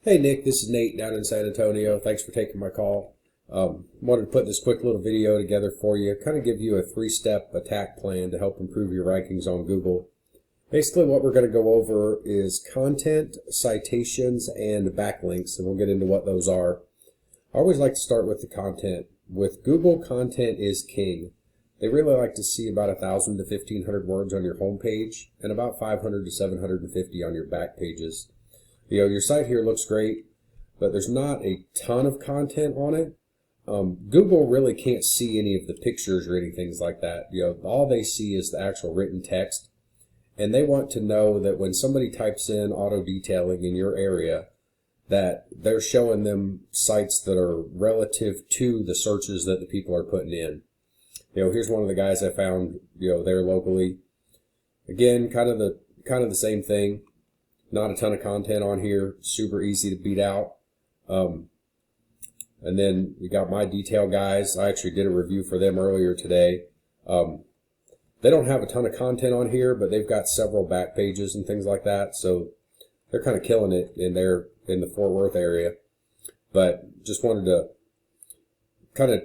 Hey Nick, this is Nate down in San Antonio. Thanks for taking my call. Wanted to put this quick little video together for you, kind of give you a three-step attack plan to help improve your rankings on Google. Basically what we're going to go over is content, citations, and backlinks, and we'll get into what those are. I always like to start with the content. With Google, content is king. They really like to see about 1,000 to 1,500 words on your home page and about 500 to 750 on your back pages. Your site here looks great, but there's not a ton of content on it. Google really can't see any of the pictures or anything like that. All they see is the actual written text, and they want to know that when somebody types in auto detailing in your area, that they're showing them sites that are relative to the searches that the people are putting in. Here's one of the guys I found, there locally. Again, kind of the same thing. Not a ton of content on here, super easy to beat out. And then you got my detail guys. I actually did a review for them earlier today. They don't have a ton of content on here, but they've got several back pages and things like that. So they're kind of killing it in the Fort Worth area. But just wanted to kind of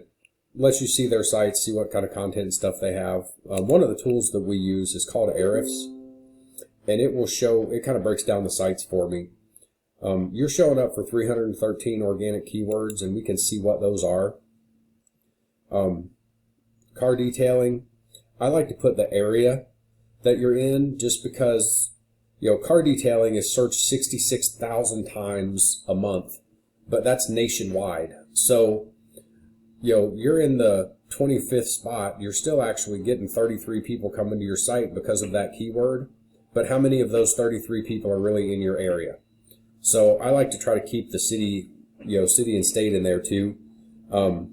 let you see their sites, see what kind of content and stuff they have. One of the tools that we use is called Ahrefs. And it will show, it kind of breaks down the sites for me. You're showing up for 313 organic keywords, and we can see what those are. Car detailing, I like to put the area that you're in just because, car detailing is searched 66,000 times a month, but that's nationwide. So, you're in the 25th spot, you're still actually getting 33 people coming to your site because of that keyword. But how many of those 33 people are really in your area? So I like to try to keep the city, city and state in there too. Car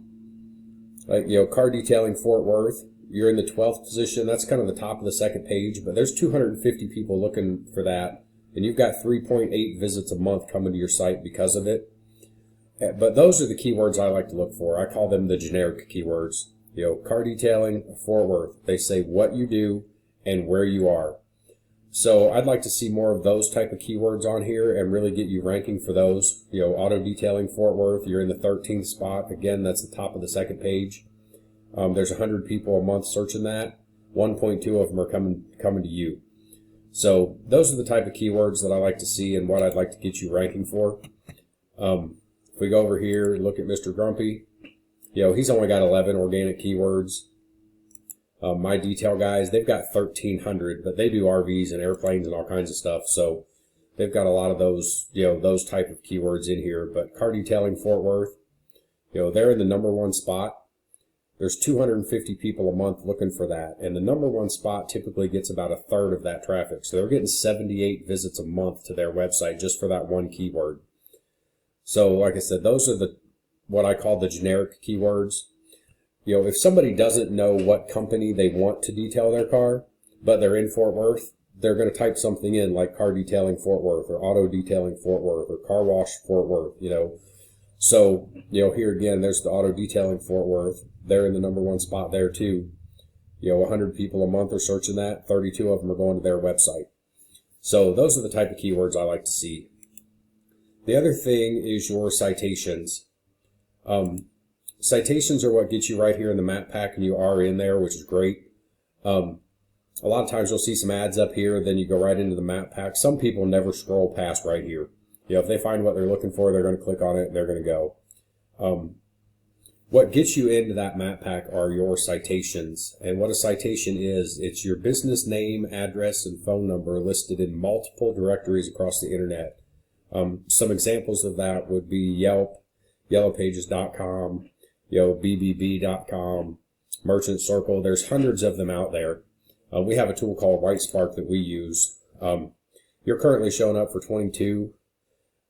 detailing Fort Worth, you're in the 12th position. That's kind of the top of the second page, but there's 250 people looking for that. And you've got 3.8 visits a month coming to your site because of it. But those are the keywords I like to look for. I call them the generic keywords. Car detailing Fort Worth. They say what you do and where you are. So I'd like to see more of those type of keywords on here and really get you ranking for those. Auto detailing Fort Worth, you're in the 13th spot. Again, that's the top of the second page. There's 100 people a month searching that. 1.2 of them are coming to you. So those are the type of keywords that I like to see and what I'd like to get you ranking for. If we go over here and look at Mr. Grumpy, he's only got 11 organic keywords. My detail guys, they've got 1,300, but they do RVs and airplanes and all kinds of stuff. So they've got a lot of those, those type of keywords in here. But car detailing Fort Worth, they're in the #1 spot. There's 250 people a month looking for that. And the #1 spot typically gets about a third of that traffic. So they're getting 78 visits a month to their website just for that one keyword. So like I said, those are what I call the generic keywords. If somebody doesn't know what company they want to detail their car, but they're in Fort Worth, they're going to type something in like car detailing Fort Worth or auto detailing Fort Worth or car wash Fort Worth, So, here again, there's the auto detailing Fort Worth. They're in the #1 spot there too. 100 people a month are searching that. 32 of them are going to their website. So those are the type of keywords I like to see. The other thing is your citations. Citations are what gets you right here in the map pack, and you are in there, which is great. A lot of times you'll see some ads up here, then you go right into the map pack. Some people never scroll past right here. If they find what they're looking for, they're going to click on it and they're going to go. What gets you into that map pack are your citations. And what a citation is, it's your business name, address, and phone number listed in multiple directories across the internet. Some examples of that would be Yelp, yellowpages.com, bbb.com, Merchant Circle. There's hundreds of them out there. We have a tool called WhiteSpark that we use. You're currently showing up for 22.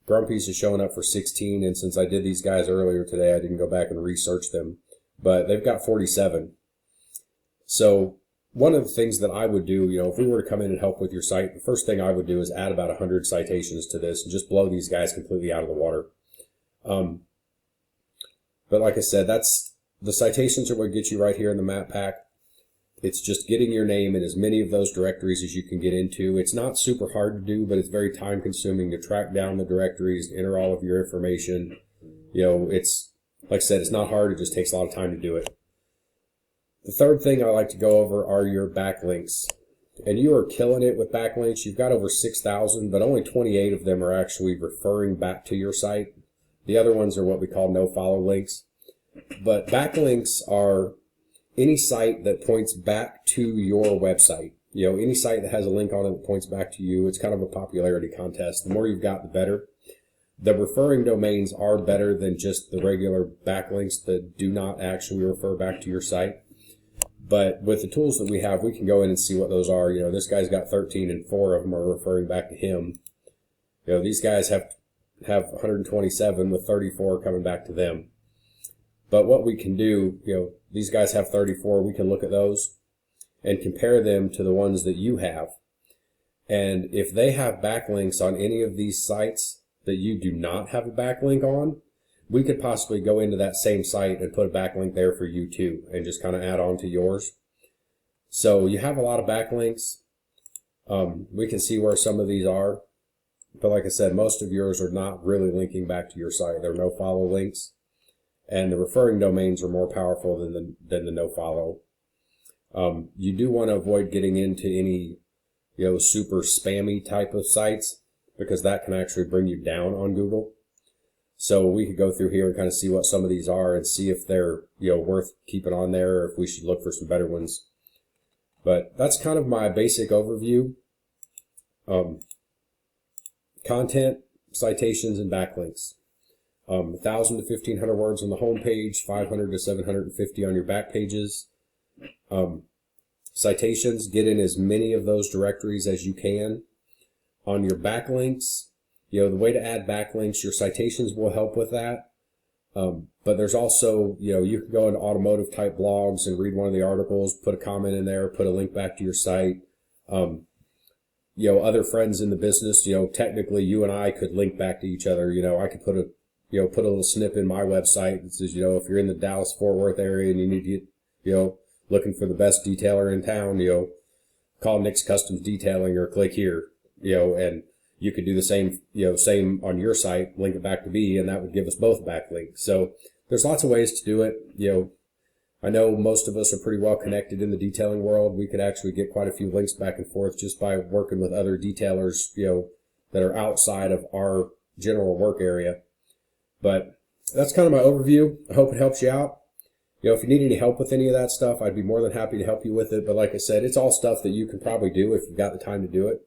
Grumpy's is showing up for 16, and since I did these guys earlier today, I didn't go back and research them, but they've got 47. So one of the things that I would do, if we were to come in and help with your site, the first thing I would do is add about 100 citations to this and just blow these guys completely out of the water. But like I said, the citations are what get you right here in the map pack. It's just getting your name in as many of those directories as you can get into. It's not super hard to do, but it's very time consuming to track down the directories, enter all of your information. It's, like I said, it's not hard. It just takes a lot of time to do it. The third thing I like to go over are your backlinks. And you are killing it with backlinks. You've got over 6,000, but only 28 of them are actually referring back to your site. The other ones are what we call no-follow links. But backlinks are any site that points back to your website. Any site that has a link on it that points back to you. It's kind of a popularity contest. The more you've got, the better. The referring domains are better than just the regular backlinks that do not actually refer back to your site. But with the tools that we have, we can go in and see what those are. This guy's got 13 and 4 of them are referring back to him. These guys have 127 with 34 coming back to them. But what we can do, these guys have 34. We can look at those and compare them to the ones that you have. And if they have backlinks on any of these sites that you do not have a backlink on, we could possibly go into that same site and put a backlink there for you too, and just kind of add on to yours. So you have a lot of backlinks. We can see where some of these are. But like I said, most of yours are not really linking back to your site. They're no-follow links. And the referring domains are more powerful than the no-follow. You do want to avoid getting into any super spammy type of sites, because that can actually bring you down on Google. So we could go through here and kind of see what some of these are and see if they're worth keeping on there, or if we should look for some better ones. But that's kind of my basic overview. Content, citations, and backlinks. 1,000 to 1,500 words on the home page, 500 to 750 on your back pages. Citations, get in as many of those directories as you can. On your backlinks, the way to add backlinks, your citations will help with that. But there's also, you can go into automotive type blogs and read one of the articles, put a comment in there, put a link back to your site. Other friends in the business, technically you and I could link back to each other. I could put a little snip in my website that says, if you're in the Dallas-Fort Worth area and you need to get, looking for the best detailer in town, call Nick's Customs Detailing or click here, and you could do the same, same on your site, link it back to me, and that would give us both backlinks. So there's lots of ways to do it. I know most of us are pretty well connected in the detailing world. We could actually get quite a few links back and forth just by working with other detailers, that are outside of our general work area. But that's kind of my overview. I hope it helps you out. If you need any help with any of that stuff, I'd be more than happy to help you with it. But like I said, it's all stuff that you can probably do if you've got the time to do it.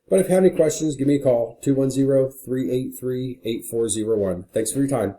But if you have any questions, give me a call, 210-383-8401. Thanks for your time.